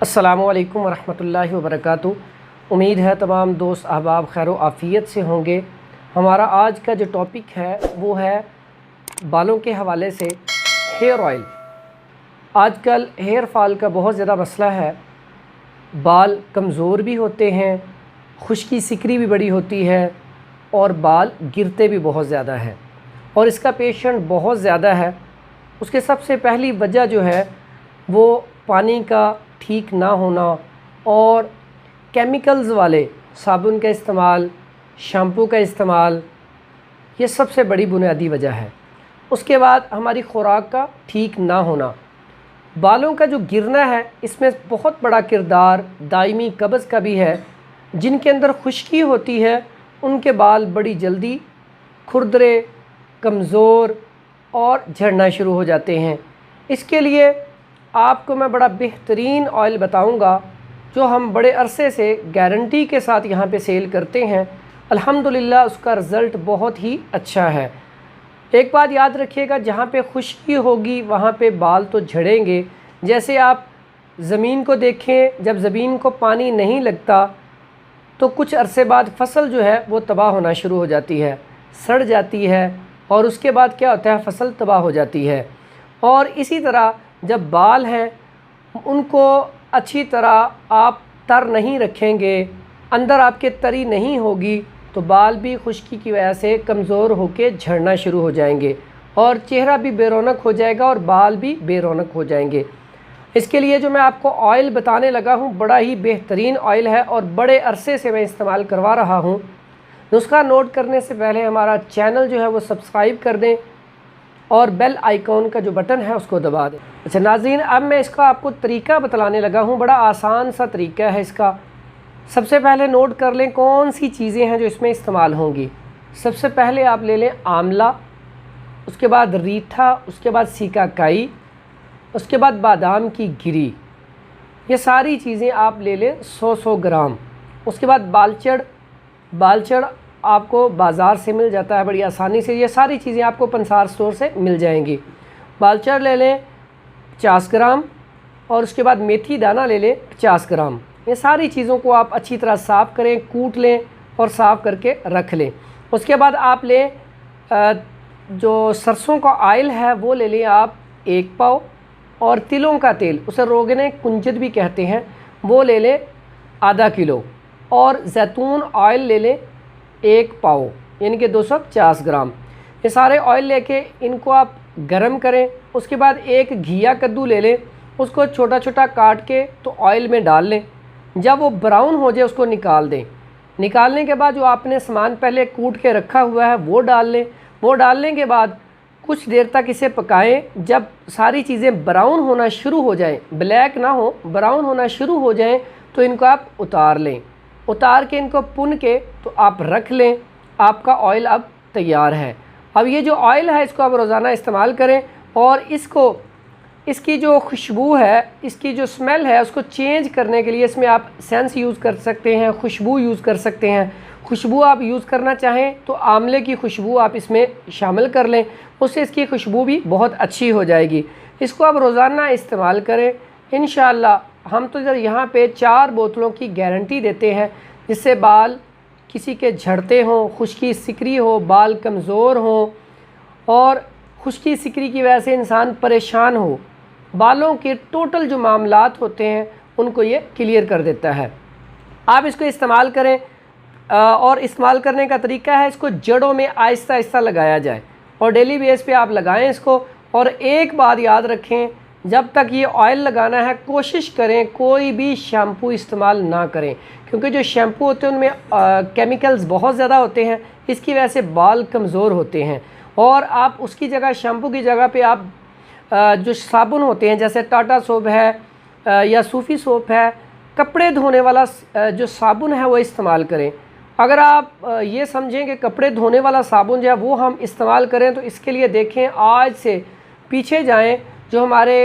अस्सलामुअलैकुम वरहमतुल्लाहि वबरकातुहू। उम्मीद है तमाम दोस्त अहबाब खैर व आफ़ियत से होंगे। हमारा आज का जो टॉपिक है वो है बालों के हवाले से हेयर ऑयल। आजकल हेयर फॉल का बहुत ज़्यादा मसला है। बाल कमज़ोर भी होते हैं, खुश्की सिकरी भी बड़ी होती है और बाल गिरते भी बहुत ज़्यादा है और इसका पेशेंट बहुत ज़्यादा है। उसके सबसे पहली वजह जो है वो पानी का ठीक ना होना और केमिकल्स वाले साबुन का इस्तेमाल, शैम्पू का इस्तेमाल, ये सबसे बड़ी बुनियादी वजह है। उसके बाद हमारी खुराक का ठीक ना होना। बालों का जो गिरना है इसमें बहुत बड़ा किरदार दायमी कब्ज़ का भी है। जिनके अंदर खुश्की होती है उनके बाल बड़ी जल्दी खुरदरे, कमज़ोर और झड़ना शुरू हो जाते हैं। इसके लिए आपको मैं बड़ा बेहतरीन ऑयल बताऊंगा जो हम बड़े अरसे से गारंटी के साथ यहाँ पे सेल करते हैं। अल्हम्दुलिल्लाह उसका रिज़ल्ट बहुत ही अच्छा है। एक बात याद रखिएगा, जहाँ पे खुश्की होगी वहाँ पे बाल तो झड़ेंगे। जैसे आप ज़मीन को देखें, जब ज़मीन को पानी नहीं लगता तो कुछ अरसे बाद फसल जो है वो तबाह होना शुरू हो जाती है, सड़ जाती है और उसके बाद क्या होता है, फसल तबाह हो जाती है। और इसी तरह जब बाल हैं उनको अच्छी तरह आप तर नहीं रखेंगे, अंदर आपके तरी नहीं होगी तो बाल भी खुश्की की वजह से कमज़ोर होकर झड़ना शुरू हो जाएंगे और चेहरा भी बेरौनक हो जाएगा और बाल भी बेरौनक हो जाएंगे। इसके लिए जो मैं आपको ऑयल बताने लगा हूँ बड़ा ही बेहतरीन ऑयल है और बड़े अरसे से मैं इस्तेमाल करवा रहा हूँ। नुस्खा नोट करने से पहले हमारा चैनल जो है वो सब्सक्राइब कर दें और बेल आइकॉन का जो बटन है उसको दबा दें। अच्छा नाज़रीन, अब मैं इसका आपको तरीका बतलाने लगा हूँ। बड़ा आसान सा तरीका है इसका। सबसे पहले नोट कर लें कौन सी चीज़ें हैं जो इसमें इस्तेमाल होंगी। सबसे पहले आप ले लें आंवला, उसके बाद रीठा, उसके बाद सीकाकाई, उसके बाद बादाम की गिरी। ये सारी चीज़ें आप ले लें 100-100 ग्राम। उसके बाद बालचड़ आपको बाज़ार से मिल जाता है बड़ी आसानी से। ये सारी चीज़ें आपको पंसार स्टोर से मिल जाएंगी। बालचड़ ले लें 50 ग्राम और उसके बाद मेथी दाना ले लें 50 ग्राम। ये सारी चीज़ों को आप अच्छी तरह साफ़ करें, कूट लें और साफ़ करके रख लें। उसके बाद आप लें जो सरसों का ऑयल है वो ले लें आप 1 पाव और तिलों का तेल, उसे रोगने कुंजद भी कहते हैं, वो ले लें आधा किलो और जैतून ऑयल ले लें 1 पाव यानी कि 250 ग्राम। ये सारे ऑयल लेके इनको आप गरम करें। उसके बाद एक घिया कद्दू ले लें, उसको छोटा छोटा काट के तो ऑयल में डाल लें। जब वो ब्राउन हो जाए उसको निकाल दें। निकालने के बाद जो आपने सामान पहले कूट के रखा हुआ है वो डाल लें। वो डालने के बाद कुछ देर तक इसे पकाएं। जब सारी चीज़ें ब्राउन होना शुरू हो जाएं, ब्लैक ना हो, ब्राउन होना शुरू हो जाएं तो इनको आप उतार लें। उतार के इनको पुन के तो आप रख लें। आपका ऑयल अब तैयार है। अब ये जो ऑयल है इसको आप रोज़ाना इस्तेमाल करें और इसकी जो खुशबू है, इसकी जो स्मेल है उसको चेंज करने के लिए इसमें आप सेंस यूज़ कर सकते हैं, खुशबू यूज़ कर सकते हैं। खुशबू आप यूज़ करना चाहें तो आंवले की खुशबू आप इसमें शामिल कर लें, उससे इसकी खुशबू भी बहुत अच्छी हो जाएगी। इसको आप रोज़ाना इस्तेमाल करें इंशाअल्लाह। हम तो इधर यहाँ पे 4 बोतलों की गारंटी देते हैं जिससे बाल किसी के झड़ते हों, खुश्की सिकरी हो, बाल कमज़ोर हों और खुश्की सिकरी की वजह से इंसान परेशान हो, बालों के टोटल जो मामलात होते हैं उनको ये क्लियर कर देता है। आप इसको इस्तेमाल करें और इस्तेमाल करने का तरीका है इसको जड़ों में आहिस्ता आहिस्ता लगाया जाए और डेली बेस पे आप लगाएं इसको। और एक बात याद रखें, जब तक ये ऑयल लगाना है कोशिश करें कोई भी शैम्पू इस्तेमाल ना करें, क्योंकि जो शैम्पू होते हैं उनमें केमिकल्स बहुत ज़्यादा होते हैं। इसकी वजह से बाल कमज़ोर होते हैं। और आप उसकी जगह, शैम्पू की जगह पे आप जो साबुन होते हैं जैसे टाटा सोप है या सूफ़ी सोप है, कपड़े धोने वाला जो साबुन है वो इस्तेमाल करें। अगर आप ये समझें कि कपड़े धोने वाला साबुन जो है वो हम इस्तेमाल करें तो इसके लिए देखें, आज से पीछे जाएं, जो हमारे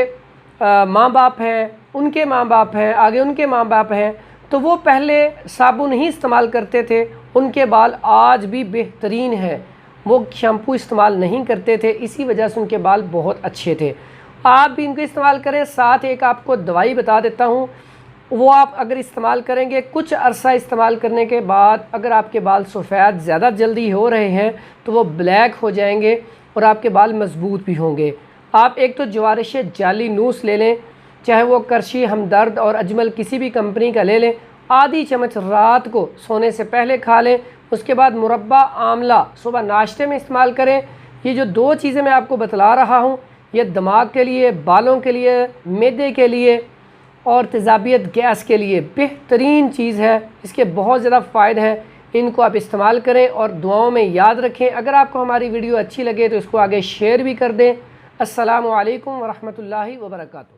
माँ बाप हैं, उनके माँ बाप हैं, आगे उनके माँ बाप हैं, तो वो पहले साबुन ही इस्तेमाल करते थे। उनके बाल आज भी बेहतरीन हैं, वो शैम्पू इस्तेमाल नहीं करते थे, इसी वजह से उनके बाल बहुत अच्छे थे। आप भी इनको इस्तेमाल करें। साथ एक आपको दवाई बता देता हूँ, वो आप अगर इस्तेमाल करेंगे, कुछ अरसा इस्तेमाल करने के बाद अगर आपके बाल सफ़ेद ज़्यादा जल्दी हो रहे हैं तो वो ब्लैक हो जाएंगे और आपके बाल मज़बूत भी होंगे। आप एक तो जवारिश जाली नूस ले लें, चाहे वो करशी, हमदर्द और अजमल किसी भी कंपनी का ले लें। आधी चम्मच रात को सोने से पहले खा लें। उसके बाद मुरब्बा आंवला सुबह नाश्ते में इस्तेमाल करें। ये जो 2 चीज़ें मैं आपको बतला रहा हूँ, ये दिमाग के लिए, बालों के लिए, मैदे के लिए और तेज़ाबियत गैस के लिए बेहतरीन चीज़ है। इसके बहुत ज़्यादा फ़ायदे हैं। इनको आप इस्तेमाल करें और दुआओं में याद रखें। अगर आपको हमारी वीडियो अच्छी लगे तो इसको आगे शेयर भी कर दें। अस्सलामु अलैकुम व रहमतुल्लाहि व बरकातुहू।